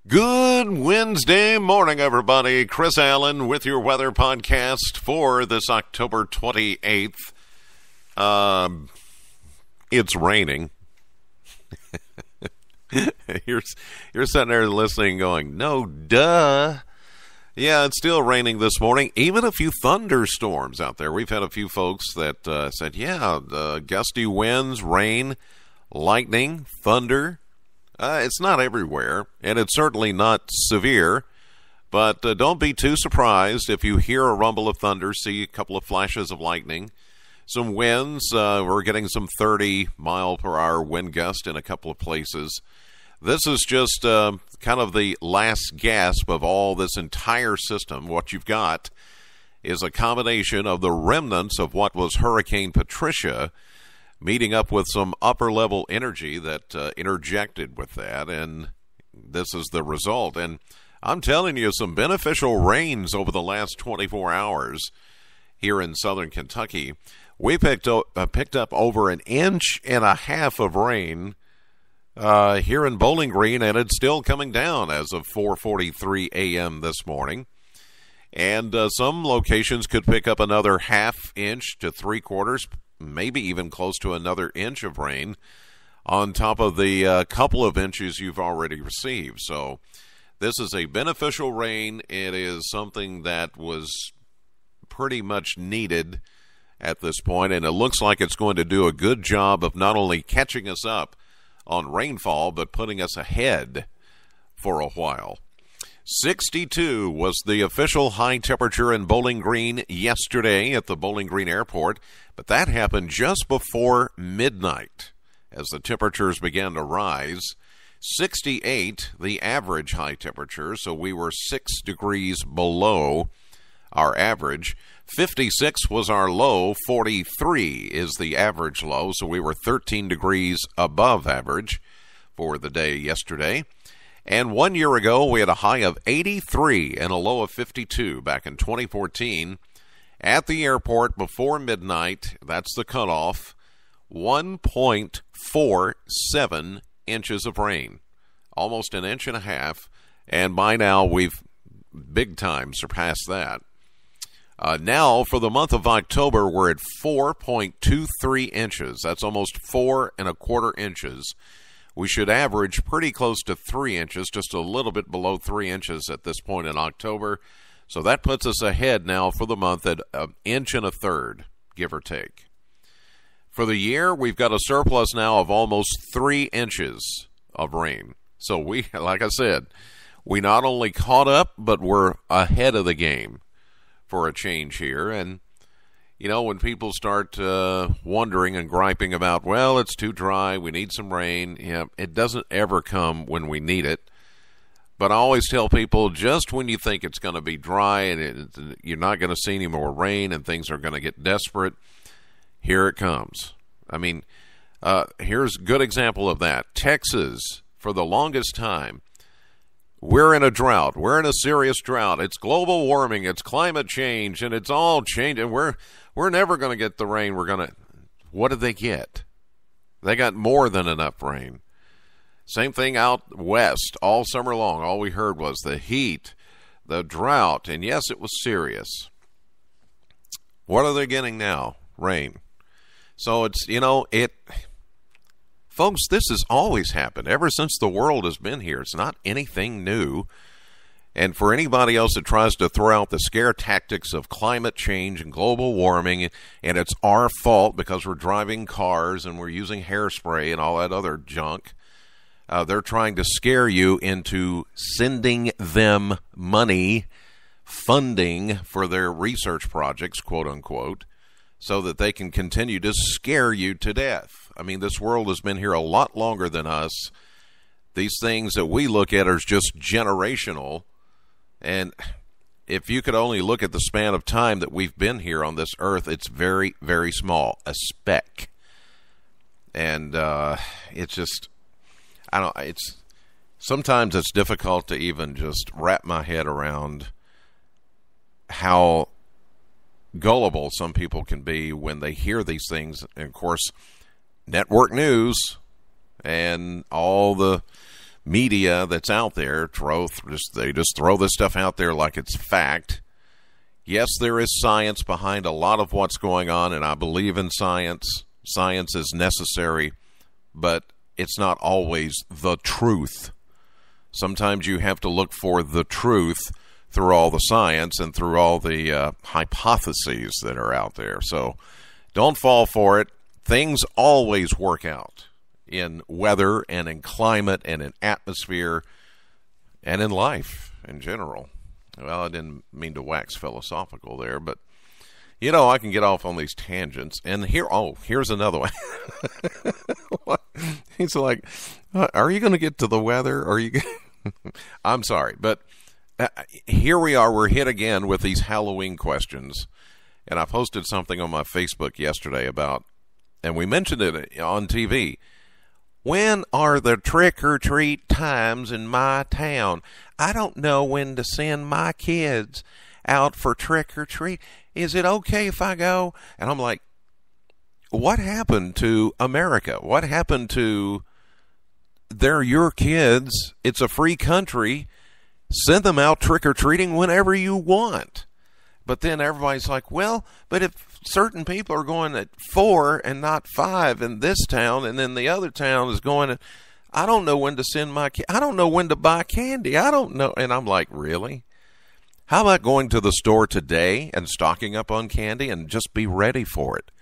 Good Wednesday morning, everybody. Chris Allen with your weather podcast for this October 28th. It's raining. You're sitting there listening going, no, duh. Yeah, it's still raining this morning. Even a few thunderstorms out there. We've had a few folks that said, gusty winds, rain, lightning, thunder. It's not everywhere, and it's certainly not severe, but don't be too surprised if you hear a rumble of thunder, see a couple of flashes of lightning, some winds. We're getting some 30-mile-per-hour wind gust in a couple of places. This is just kind of the last gasp of all this entire system. What you've got is a combination of the remnants of what was Hurricane Patricia meeting up with some upper-level energy that interjected with that, and this is the result. And I'm telling you, some beneficial rains over the last 24 hours here in southern Kentucky. We picked up over 1.5 inches of rain here in Bowling Green, and it's still coming down as of 4:43 a.m. this morning. And some locations could pick up another 1/2 inch to 3/4, maybe even close to another inch of rain on top of the couple of inches you've already received. So this is a beneficial rain. It is something that was pretty much needed at this point, and it looks like it's going to do a good job of not only catching us up on rainfall, but putting us ahead for a while. 62 was the official high temperature in Bowling Green yesterday at the Bowling Green Airport, but that happened just before midnight as the temperatures began to rise. 68, the average high temperature, so we were 6 degrees below our average. 56 was our low. 43 is the average low, so we were 13 degrees above average for the day yesterday. And 1 year ago, we had a high of 83 and a low of 52 back in 2014 at the airport before midnight. That's the cutoff. 1.47 inches of rain, almost 1.5 inches, and by now we've big time surpassed that. Now, for the month of October, we're at 4.23 inches. That's almost 4.25 inches. We should average pretty close to 3 inches, just a little bit below 3 inches at this point in October. So that puts us ahead now for the month at 1.33 inches, give or take. For the year, we've got a surplus now of almost 3 inches of rain. So we, like I said, we not only caught up, but we're ahead of the game for a change here. And you know, when people start wondering and griping about, well, it's too dry, we need some rain, it doesn't ever come when we need it. But I always tell people, just when you think it's going to be dry and you're not going to see any more rain and things are going to get desperate, here it comes. I mean, here's a good example of that. Texas, for the longest time, we're in a drought. We're in a serious drought. It's global warming. It's climate change, and it's all changing. We're never going to get the rain. What did they get? They got more than enough rain. Same thing out west all summer long. All we heard was the heat, the drought, and yes, it was serious. What are they getting now? Rain. So it's, folks, this has always happened ever since the world has been here. It's not anything new. And for anybody else that tries to throw out the scare tactics of climate change and global warming, and it's our fault because we're driving cars and we're using hairspray and all that other junk, they're trying to scare you into sending them money, funding for their research projects, quote unquote, so that they can continue to scare you to death. I mean, this world has been here a lot longer than us. These things that we look at are just generational. And if you could only look at the span of time that we've been here on this earth, it's very, very small, a speck. And it's just, sometimes it's difficult to even just wrap my head around how gullible some people can be when they hear these things. And of course, network news and all the media that's out there they just throw this stuff out there like it's fact. Yes, there is science behind a lot of what's going on, and I believe in science. Science is necessary, but it's not always the truth. Sometimes you have to look for the truth through all the science and through all the hypotheses that are out there. So don't fall for it. Things always work out in weather and in climate and in atmosphere and in life in general. Well, I didn't mean to wax philosophical there, but, I can get off on these tangents. And here's another one. He's like, are you going to get to the weather? Are you? I'm sorry, but here we are. We're hit again with these Halloween questions. And I posted something on my Facebook yesterday about, and we mentioned it on TV, when are the trick-or-treat times in my town? I don't know when to send my kids out for trick-or-treat. Is it okay if I go? And I'm like, what happened to America? What happened to, they're your kids. It's a free country. Send them out trick-or-treating whenever you want. But then everybody's like, well, but if certain people are going at 4 and not 5 in this town, and then the other town is going, I don't know when to send my kid. I don't know when to buy candy. I don't know. And I'm like, really? How about going to the store today and stocking up on candy and just be ready for it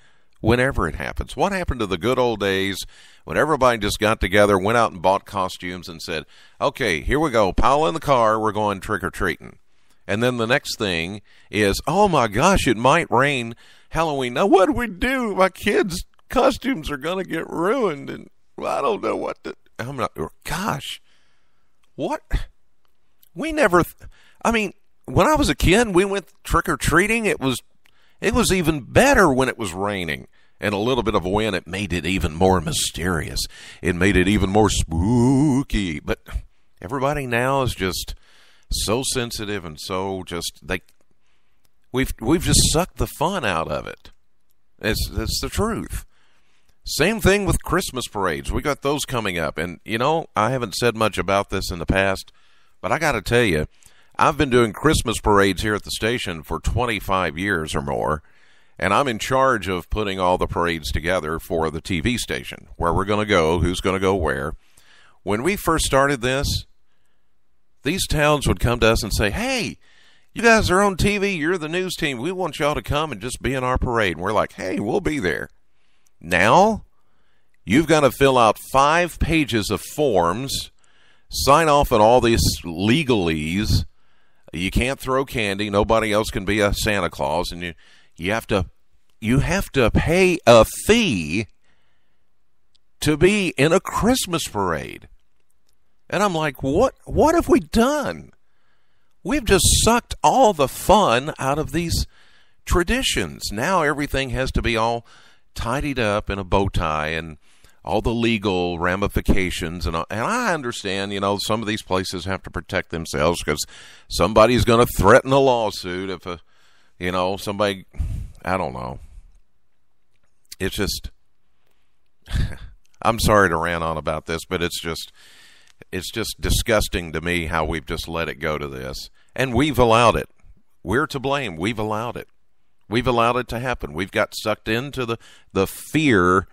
whenever it happens? What happened to the good old days when everybody just got together, went out and bought costumes and said, okay, here we go, pile in the car, we're going trick-or-treating. And then the next thing is, oh my gosh, it might rain Halloween. Now what do we do? My kids' costumes are going to get ruined, and I don't know what to. I'm not. Gosh, what? We never. When I was a kid, we went trick or treating. It was even better when it was raining and a little bit of wind. It made it even more mysterious. It made it even more spooky. But everybody now is just so sensitive and so just we've just sucked the fun out of it. It's the truth. Same thing with Christmas parades. We got those coming up, and I haven't said much about this in the past, but I got to tell you, I've been doing Christmas parades here at the station for 25 years or more, and I'm in charge of putting all the parades together for the TV station, where we're going to go, who's going to go where. When we first started this, these towns would come to us and say, hey, you guys are on TV, you're the news team, we want y'all to come and just be in our parade. And we're like, hey, we'll be there. Now, you've got to fill out 5 pages of forms, sign off on all these legalese. You can't throw candy, nobody else can be a Santa Claus, and you have to pay a fee to be in a Christmas parade. And I'm like, what have we done? We've just sucked all the fun out of these traditions. Now everything has to be all tidied up in a bow tie and all the legal ramifications. And I understand, some of these places have to protect themselves because somebody's going to threaten a lawsuit if somebody, I don't know. It's just, I'm sorry to rant on about this, but it's just disgusting to me how we've just let it go to this. And we've allowed it. We're to blame. We've allowed it. We've allowed it to happen. We've got sucked into the fear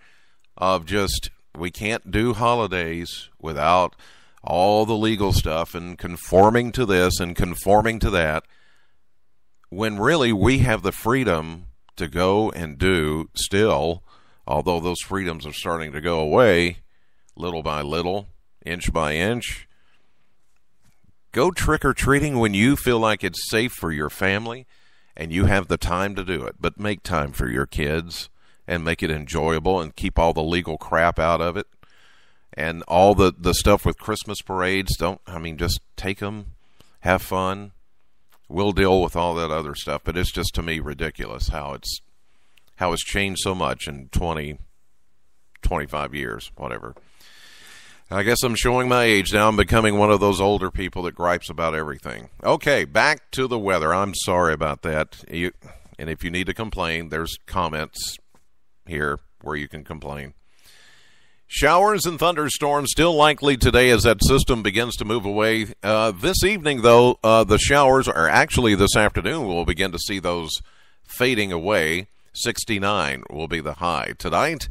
of just, we can't do holidays without all the legal stuff and conforming to this and conforming to that, when really we have the freedom to go and do still, although those freedoms are starting to go away little by little, inch by inch. Go trick-or-treating when you feel like it's safe for your family and you have the time to do it. But make time for your kids and make it enjoyable and keep all the legal crap out of it. And all the stuff with Christmas parades, just take them, have fun. We'll deal with all that other stuff. But it's just, to me, ridiculous how it's changed so much in 20, 25 years, whatever. I guess I'm showing my age now. I'm becoming one of those older people that gripes about everything. Okay, back to the weather. I'm sorry about that. And if you need to complain, there's comments here where you can complain. Showers and thunderstorms still likely today as that system begins to move away. This evening, though, the showers are actually this afternoon. We'll begin to see those fading away. 69 will be the high. Tonight,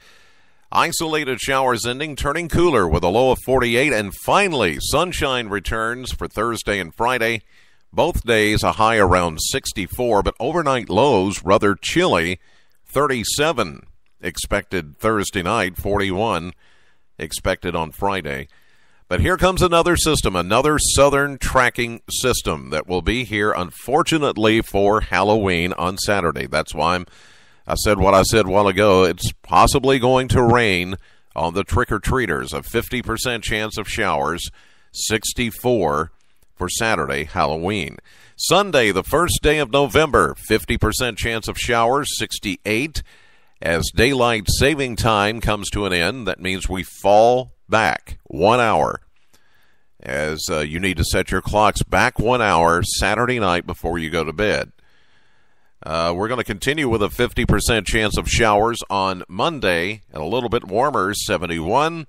isolated showers ending, turning cooler with a low of 48. And finally, sunshine returns for Thursday and Friday. Both days a high around 64, but overnight lows rather chilly. 37 expected Thursday night, 41 expected on Friday. But here comes another system, another southern tracking system that will be here, unfortunately, for Halloween on Saturday. That's why I said what I said a while ago. It's possibly going to rain on the trick-or-treaters. A 50% chance of showers, 64 for Saturday, Halloween. Sunday, the first day of November, 50% chance of showers, 68. As daylight saving time comes to an end, that means we fall back 1 hour. As you need to set your clocks back 1 hour Saturday night before you go to bed. We're going to continue with a 50% chance of showers on Monday, and a little bit warmer, 71.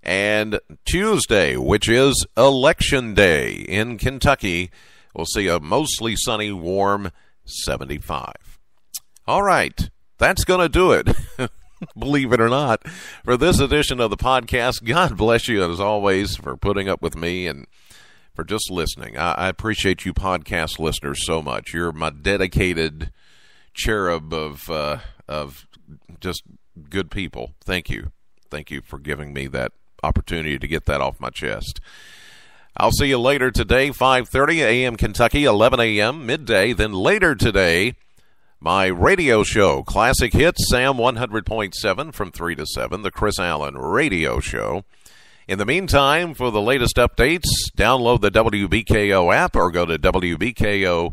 And Tuesday, which is Election Day in Kentucky, we'll see a mostly sunny, warm 75. All right. That's going to do it, believe it or not, for this edition of the podcast. God bless you, as always, for putting up with me and for just listening. I appreciate you podcast listeners so much. You're my dedicated cherub of just good people. Thank you. Thank you for giving me that opportunity to get that off my chest. I'll see you later today, 5:30 a.m. Kentucky, 11 a.m. midday. Then later today, my radio show, Classic Hits, Sam 100.7 from 3 to 7, the Chris Allen Radio Show. In the meantime, for the latest updates, download the WBKO app or go to WBKO.com.